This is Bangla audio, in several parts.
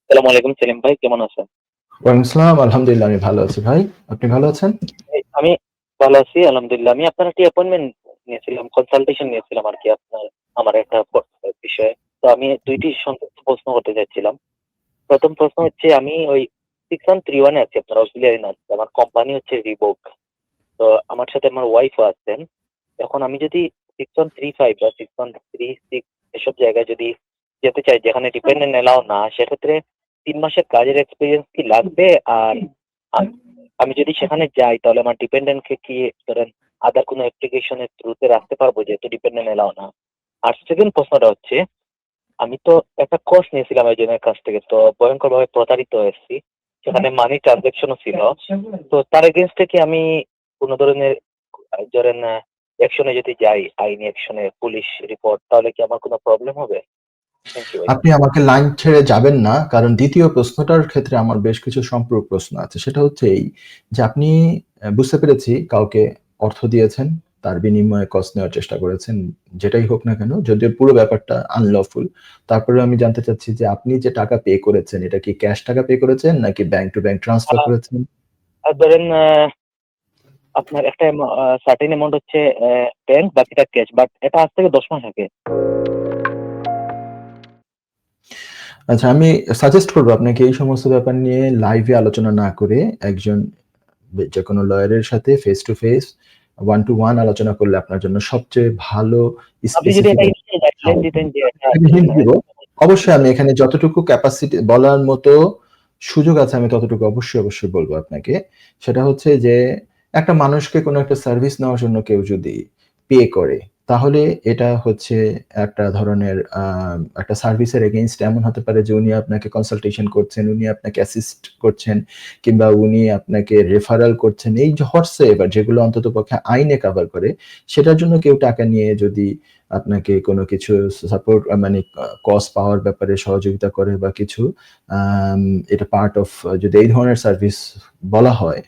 আসসালামু আলাইকুম সেলিম ভাই, কেমন আছেন? ওয়ালাইকুম আসসালাম। আলহামদুলিল্লাহ আমি ভালো আছি ভাই। আপনি ভালো আছেন? আমি ভালো আছি আলহামদুলিল্লাহ। আমি আপনার একটি অ্যাপয়েন্টমেন্ট নিয়েছিলাম, কনসালটেশন নিয়েছিলাম আরকি আমার একটা বিষয়ে। তো আমি ২ টি সংক্ষিপ্ত প্রশ্ন করতে চাচ্ছিলাম। ১ম প্রশ্ন হচ্ছে আমি ওই 6131 এ আছি আপনার অক্সিলিয়ারি নার্স। আমার কোম্পানি হচ্ছে রিবুক। তো আমার সাথে আমার ওয়াইফও আছেন। এখন আমি যদি 6135 বা 6136 এসব জায়গায় যদি যেতে চাই যেখানে ডিপেন্ডেন্ট এলাও না, সেক্ষেত্রে ৩ মাসের কাজের এক্সপেরিয়েন্স কি লাগবে? আর আ আমি যদি সেখানে যাই তাহলে আমার ডিপেন্ডেন্ট কে কি ধরেন আদার কোনো অ্যাপ্লিকেশন এর থ্রুতে রাখতে পারবো যেহেতু ডিপেন্ডেন্ট এলাও না? আর সেকেন্ড প্রশ্নটা হচ্ছে আমি তো একটা কোর্স নিয়েছিলাম একজনের কাছ থেকে। তো ভয়ংকরভাবে প্রতারিত হয়েছি। সেখানে মানি ট্রান্সেকশন ও ছিল। তো তার এগেইনস্ট এ কি আমি কোন ধরনের ধরেন অ্যাকশন এ যদি যাই, আইনি অ্যাকশন এ পুলিশ রিপোর্ট তাহলে কি আমার কোন প্রবলেম হবে? থ্যাংক ইউ ভাই। আপনি আমাকে লাইন ছেড়ে যাবেন না। কারণ ২য় প্রশ্নটার ক্ষেত্রে আমার বেশ কিছু সম্পূরক প্রশ্ন আছে। সেটা হচ্ছে এই যে আপনি বুঝতে পেরেছি কাউকে অর্থ দিয়েছেন, তার বিনিময়ে কজ নেওয়ার চেষ্টা করেছেন। যেটাই হোক না কেন, যদিও পুরো ব্যাপারটা আনলফুল। তারপরেও আমি জানতে চাচ্ছি যে আপনি যে টাকা পে করেছেন, এটা কি ক্যাশ টাকা পে করেছেন নাকি ব্যাংক টু ব্যাংক ট্রান্সফার আ করেছেন? আর ধরেন আপনার একটা সার্টেন অ্যামাউন্ট হচ্ছে ব্যাংক, বাকিটা ক্যাশ। বাট এটা আজ থেকে ১০ মাস আগে। আচ্ছা, আমি সাজেস্ট করব আপনাকে এই সমস্ত ব্যাপার নিয়ে লাইভে আলোচনা না করে একজন যেকোনো লয়ারের সাথে face to face, one to one আলোচনা করলে আপনার জন্য সবচেয়ে ভালো আপনি যদি স্পেসিফিক এটা ইনিশিয়াল গাইডলাইন দিতেন যে এটা আপনাকে ধরেন হিন্ট দিব। অবশ্যই আমি এখানে যতটুকু ক্যাপাসিটি বলার মতো সুযোগ আছে আমি ততটুকু অবশ্যই বলব আপনাকে। সেটা হচ্ছে যে একটা মানুষকে কোনো একটা সার্ভিস নেওয়ার জন্য কেউ যদি পে করে, তাহলে এটা হচ্ছে একটা ধরনের একটা সার্ভিসের এগেইনস্ট এমন হতে পারে যে উনি আপনাকে কনসালটেশন করছেন, উনি আপনাকে অ্যাসিস্ট করছেন কিংবা উনি আপনাকে রেফারাল করছেন। এই যে হোয়াটসএভার যেগুলো অন্ততপক্ষে আইনে কভার করে, সেটার জন্য কেউ টাকা নিয়ে যদি আপনাকে কোনো কিছু সাপোর্ট মানে কজ পাওয়ার ব্যাপারে সহযোগিতা করে বা কিছু আম এটা পার্ট অফ যদি এই ধরনের সার্ভিস বলা হয়,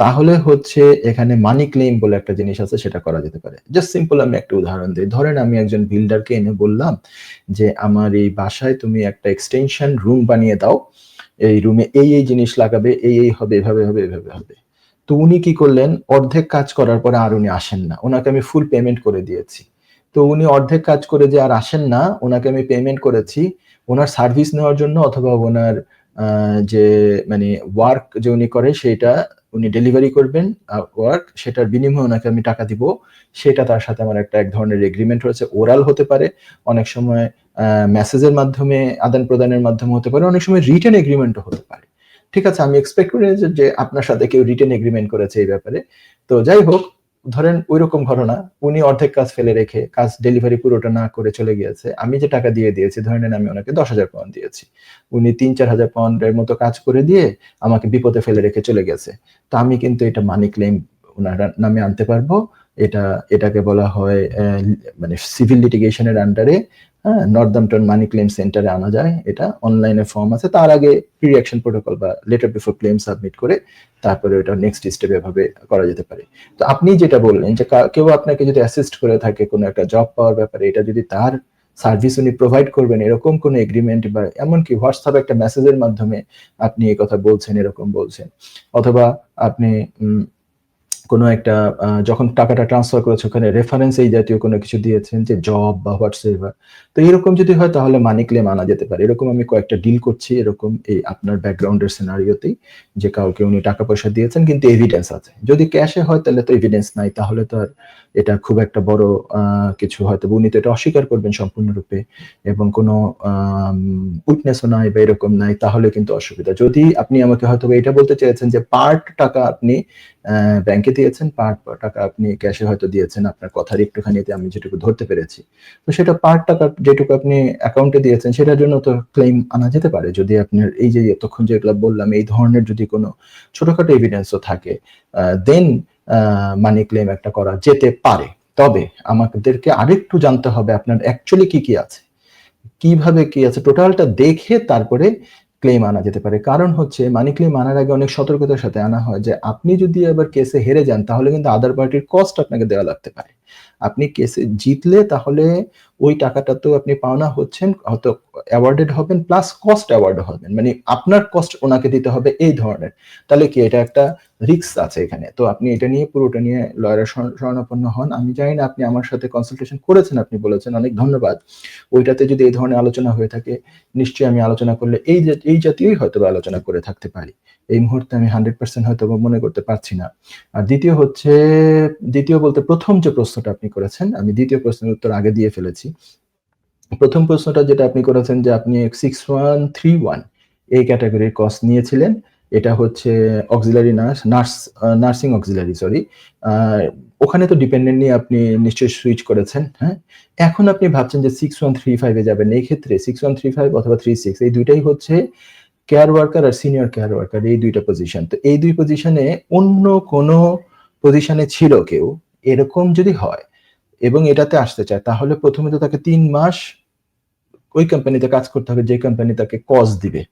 তাহলে হচ্ছে এখানে মানি ক্লেইম বলে একটা জিনিস আছে সেটা করা যেতে পারে। জাস্ট সিম্পল আমি একটা উদাহরণ দেই। ধরেন আমি একজন বিল্ডারকে এনে বললাম যে, "আমার এই বাসায় তুমি একটা এক্সটেনশন রুম বানিয়ে দাও। এই রুমে এই জিনিস লাগাবে, এই হবে, এভাবে হবে, এভাবে হবে।" তো উনি কি করলেন? অর্ধেক কাজ করার পরে আর উনি আসেন না। উনাকে আমি ফুল পেমেন্ট করে দিয়েছি। তো উনি অর্ধেক কাজ করে যে আর আসেন না, উনাকে আমি পেমেন্ট করেছি। উনার সার্ভিস নেওয়ার জন্য অথবা উনার আ যে মানে ওয়ার্ক যে উনি করে সেইটা উনি ডেলিভারি করবেন ওয়ার্ক সেটার বিনিময়ে উনাকে আমি টাকা দিব। সেটা তার সাথে আমার এক ধরনের এগ্রিমেন্ট রয়েছে। ওরাল হতে পারে, অনেক সময় আ মেসেজের মাধ্যমে আদান-প্রদানের মাধ্যমে হতে পারে, অনেক সময় রিটেন এগ্রিমেন্টও হতে পারে। ঠিক আছে? আমি এক্সপেক্ট করি না যে আপনার সাথে কেউ রিটেন এগ্রিমেন্ট করেছে এই ব্যাপারে। তো যাই হোক, ধরেন ঐরকম ঘটনা, উনি অর্ধেক কাজ ফেলে রেখে কাজ ডেলিভারি পুরোটা না করে চলে গিয়েছে। আমি যে টাকা দিয়ে দিয়েছি, ধরে নেন আমি উনাকে ৳১০,০০০ দিয়েছি। উনি ৳৩,০০০-৪,০০০ এর মতো কাজ করে দিয়ে আমাকে বিপদে ফেলে রেখে চলে গেছে। তো আমি কিন্তু এটা মানি ক্লেইম উনার নামে আনতে পারবো। এটাকে বলা হয় মানে সিভিল লিটিগেশন এর আন্ডারে হ্যাঁ? নর্দাম্পটন মানি ক্লেইম সেন্টারে আনা যায় এটা। অনলাইনে ফর্ম আছে। তার আগে প্রি অ্যাকশন প্রোটোকল বা লেটার বিফোর ক্লেইম সাবমিট করে তারপরে ওটা নেক্সট স্টেপ এভাবে করা যেতে পারে। তো আপনি যেটা বললেন যে কেউ আপনাকে যদি অ্যাসিস্ট করে থাকে কোনো একটা জব পাওয়ার ব্যাপারে, এটা যদি তার সার্ভিস উনি প্রোভাইড করবেন এরকম কোনো এগ্রিমেন্ট বা এমনকি হোয়াটসঅ্যাপ একটা মেসেজের মাধ্যমে আপনি এই কথা বলছেন, এরকম বলছেন। অথবা আপনি কোনো একটা যখন টাকাটা ট্রান্সফার করেছে ওখানে রেফারেন্স এই জাতীয় কোনো কিছু দিয়েছেন যে জব বা হোয়াটসএভার। তো এরকম যদি হয় তাহলে মানি ক্লেম আনা যেতে পারে। এরকম আমি কয়েকটা ডিল করছি এরকম এই আপনার ব্যাকগ্রাউন্ডের সিনারিওতেই যে কাউকে উনি টাকা পয়সা দিয়েছেন কিন্তু এভিডেন্স আছে। যদি ক্যাশে হয় তাহলে তো এভিডেন্স নাই। তাহলে তো আর এটা খুব একটা বড় আ কিছু হয়তো উনি তো এটা অস্বীকার করবেন সম্পূর্ণরূপে এবং কোনো আম উইটনেস ও নাই বা এরকম নাই তাহলে কিন্তু অসুবিধা। যদি আপনি আমাকে হয়তোবা এটা বলতে চেয়েছেন যে পার্ট টাকা আপনি ব্যাংকে দিয়েছেন, পার্ট টাকা আপনি ক্যাশে হয়তো দিয়েছেন। আপনার কথার একটুখানিতে আমি যেটুকু ধরতে পেরেছি। তো সেটা পার্ট টাকা যেটুকু আপনি অ্যাকাউন্টে দিয়েছেন সেটার জন্য তো ক্লেইম আনা যেতে পারে। যদি আপনার এই যে এতক্ষণ যেগুলা বললাম এই ধরনের যদি কোনো ছোটখাটো এভিডেন্স ও থাকে দেন আ মানি ক্লেইম একটা করা যেতে পারে। তবে আমাদেরকে আরেকটু জানতে হবে আপনার অ্যাকচুয়ালি কি আছে? কিভাবে কি আছে টোটালটা দেখে তারপরে ক্লেম আনা যেতে পারে। কারণ হচ্ছে মানি ক্লেম আনার আগে অনেক সতর্কতার সাথে আনা হয় যে আপনি যদি আবার কেসে হেরে যান তাহলে কিন্তু আদার পার্টির কস্ট আপনাকে দেওয়া লাগতে পারে। আপনি কেসে জিতলে তাহলে ওই টাকাটা তো আপনি পাওনা হচ্ছেন, হয়তো অ্যাওয়ার্ডেড হবেন প্লাস কস্ট অ্যাওয়ার্ড হবেন। মানে আপনার কস্ট ওনাকে দিতে হবে এই ধরনের। তাহলে কি এটা একটা রিস্ক আছে এখানে। তো আপনি এটা নিয়ে পুরোটা নিয়ে লয়ারের শরণাপন্ন হন। আমি জানি না আপনি আমার সাথে কনসালটেশন করেছেন, আপনি বলেছেন, অনেক ধন্যবাদ। ওইটাতে যদি এই ধরনের আলোচনা হয়ে থাকে, নিশ্চয়ই আমি আলোচনা করলে এই জাতীয়ই হয়তোবা আলোচনা করে থাকতে পারি। এই মুহূর্তে আমি 100% হয়তোবা মনে করতে পারছি না। আর দ্বিতীয় বলতে ১ম যে প্রশ্নটা আপনি করেছেন, আমি ২য় প্রশ্নের উত্তর আগে দিয়ে ফেলেছি। ১ম প্রশ্নটা যেটা আপনি করেছেন যে আপনি 6131 এই ক্যাটেগরির কোর্স নিয়েছিলেন। এটা হচ্ছে অক্সিলারি নার্সিং অক্সিলারি, সরি। আ ওখানে তো ডিপেন্ডেন্ট নিয়ে আপনি নিশ্চয়ই সুইচ করেছেন, হ্যাঁ? এখন আপনি ভাবছেন যে 6135 এ যাবেন। এই ক্ষেত্রে 6135 অথবা 36 এই ২ টাই হচ্ছে কেয়ার ওয়ার্কার আর সিনিয়র কেয়ার ওয়ার্কার, এই ২ টা পজিশন। তো এই ২ পজিশনে অন্য কোনো পজিশনে ছিল কেউ, এরকম যদি হয় এবং এটাতে আসতে চায়, তাহলে ১ম এ তো তাকে ৩ মাস ওই কোম্পানিতে কাজ করতে হবে যে কোম্পানি তাকে কজ দিবে।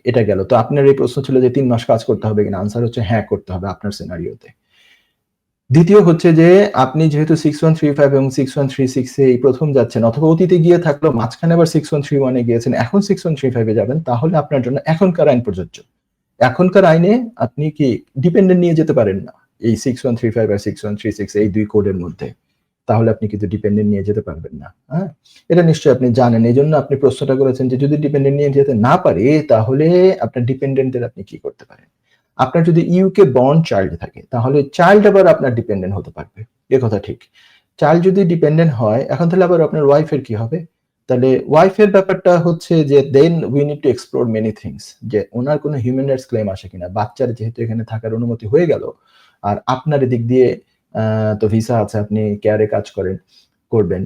এটা গেল। তো আপনার এই প্রশ্ন ছিল যে ৩ মাস কাজ করতে হবে কিনা? আনসার হচ্ছে হ্যাঁ, করতে হবে আপনার সিনারিওতে। দ্বিতীয় হচ্ছে যে আপনি যেহেতু 6135 এবং 6136 এ এই ১ম যাচ্ছেন, অথবা অতীতে গিয়ে থাকলেও মাঝখানে আবার 6131 এ গিয়েছেন, এখন 6135 এ যাবেন, তাহলে আপনার জন্য এখনকার আইন প্রযোজ্য। এখনকার আইনে আপনি কি ডিপেন্ডেন্ট নিয়ে যেতে পারেন না। এই 6135 আর 6136 এই ২ কোডের মধ্যে। তাহলে আপনি কিন্তু ডিপেন্ডেন্ট নিয়ে যেতে পারবেন না। হ্যাঁ? এটা নিশ্চয়ই আপনি জানেন। এজন্য আপনি প্রশ্নটা করেছেন যে যদি ডিপেন্ডেন্ট নিয়ে যেতে না পারে, তাহলে আপনার ডিপেন্ডেন্টদের আপনি কি করতে পারেন? আপনার যদি ইউকে বর্ন চাইল্ড থাকে, তাহলে চাইল্ড আবার আপনার ডিপেন্ডেন্ট হতে পারবে। এ কথা ঠিক। চাইল্ড যদি ডিপেন্ডেন্ট হয়, এখন তাহলে আবার আপনার ওয়াইফের কি হবে? তাহলে ওয়াইফের ব্যাপারটা হচ্ছে যে then we need to explore many things, যে উনার কোনো হিউম্যান রাইটস ক্লেম আসে কিনা। বাচ্চার যেহেতু এখানে থাকার অনুমতি হয়ে গেল, আর আপনার এদিক দিয়ে তো ভিসা আছে, আপনি কেয়ারে কাজ করবেন।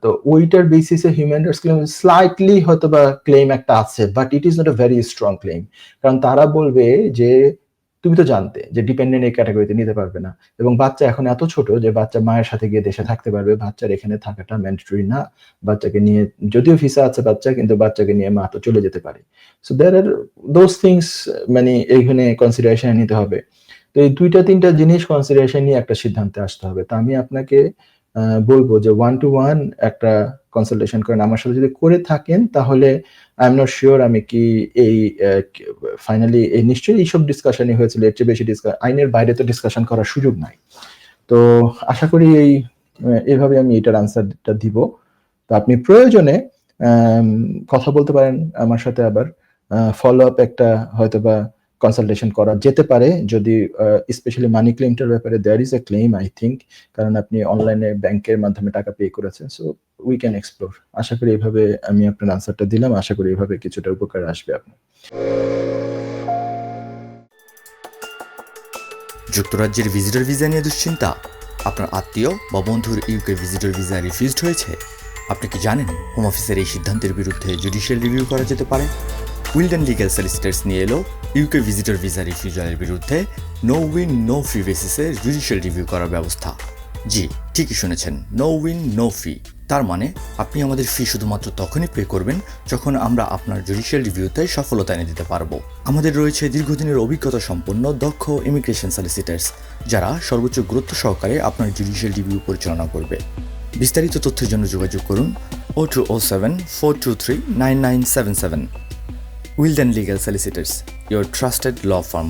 তো ওইটার বেসিসে হিউম্যান রাইটস ক্লেম স্লাইটলি হয়তোবা ক্লেম একটা আছে, but it is not a very strong claim. কারণ তারা বলবে যে তুমি তো জানতে যে ডিপেন্ডেন্ট এই ক্যাটাগরিতে নিতে পারবে না, এবং বাচ্চা এখন এত ছোট যে বাচ্চা মায়ের সাথে গিয়ে দেশে থাকতে পারবে। বাচ্চার এখানে থাকাটা ম্যান্ডেটরি না। বাচ্চাকে নিয়ে, যদিও ভিসা আছে বাচ্চা, কিন্তু বাচ্চাকে নিয়ে মা তো চলে যেতে পারে। So there are those things, মানে এইখানে কনসিডারেশনে নিতে হবে। তো এই ২ টা ৩ টা জিনিস কনসিডারেশন নিয়ে একটা সিদ্ধান্তে আসতে হবে। তো আমি আপনাকে বলব যে 1 to 1 একটা কনসালটেশন করেন। আমার সাথে যদি করে থাকেন, তাহলে আই এম নট সিউর আমি কি এই ফাইনালি নিশ্চয়ই এইসব ডিসকাশনই হয়েছিল। এর চেয়ে বেশি আইনের বাইরে তো ডিসকাশন করার সুযোগ নাই। তো আশা করি এভাবে আমি এটার আনসারটা দিব। তো আপনি প্রয়োজনে কথা বলতে পারেন আমার সাথে আবার। ফলো আপ একটা হয়তোবা কনসালটেশন করা যেতে পারে, যদি স্পেশালি মানি ক্লেমটার ব্যাপারে there is a claim I think, কারণ আপনি অনলাইনে ব্যাংকের মাধ্যমে টাকা পে করেছেন। So we can explore. আশা করি এভাবে আমি আপনার আনসারটা দিলাম। আশা করি এভাবে কিছুটা উপকার আসবে আপনার। যুক্তরাজ্যের ভিজিটর ভিসা নিয়ে দুশ্চিন্তা? আপনার আত্মীয় বা বন্ধুর ইউকে ভিজিটর ভিসা রিফিউজড হয়েছে? আপনি কি জানেন হোম অফিসের এই সিদ্ধান্তের বিরুদ্ধে জুডিশিয়াল রিভিউ করা যেতে পারে? উইলডেন লিগ্যাল সলিসিটরস নিয়ে এলো ইউকে ভিজিটর ভিসা রিফিউজালের বিরুদ্ধে নো উইন নো ফি বেসিসে জুডিশিয়াল রিভিউ করার ব্যবস্থা। জি, ঠিকই শুনেছেন, নো উইন নো ফি। তার মানে আপনি আমাদের ফি শুধুমাত্র তখনই পে করবেন যখন আমরা আপনার জুডিশিয়াল রিভিউতে সফলতা এনে দিতে পারবো। আমাদের রয়েছে দীর্ঘদিনের অভিজ্ঞতা সম্পন্ন দক্ষ ইমিগ্রেশন সলিসিটার্স, যারা সর্বোচ্চ গুরুত্ব সহকারে আপনার জুডিশিয়াল রিভিউ পরিচালনা করবে। বিস্তারিত তথ্যের জন্য যোগাযোগ করুন 0207 423 9977। Wilden legal solicitors, your trusted law firm.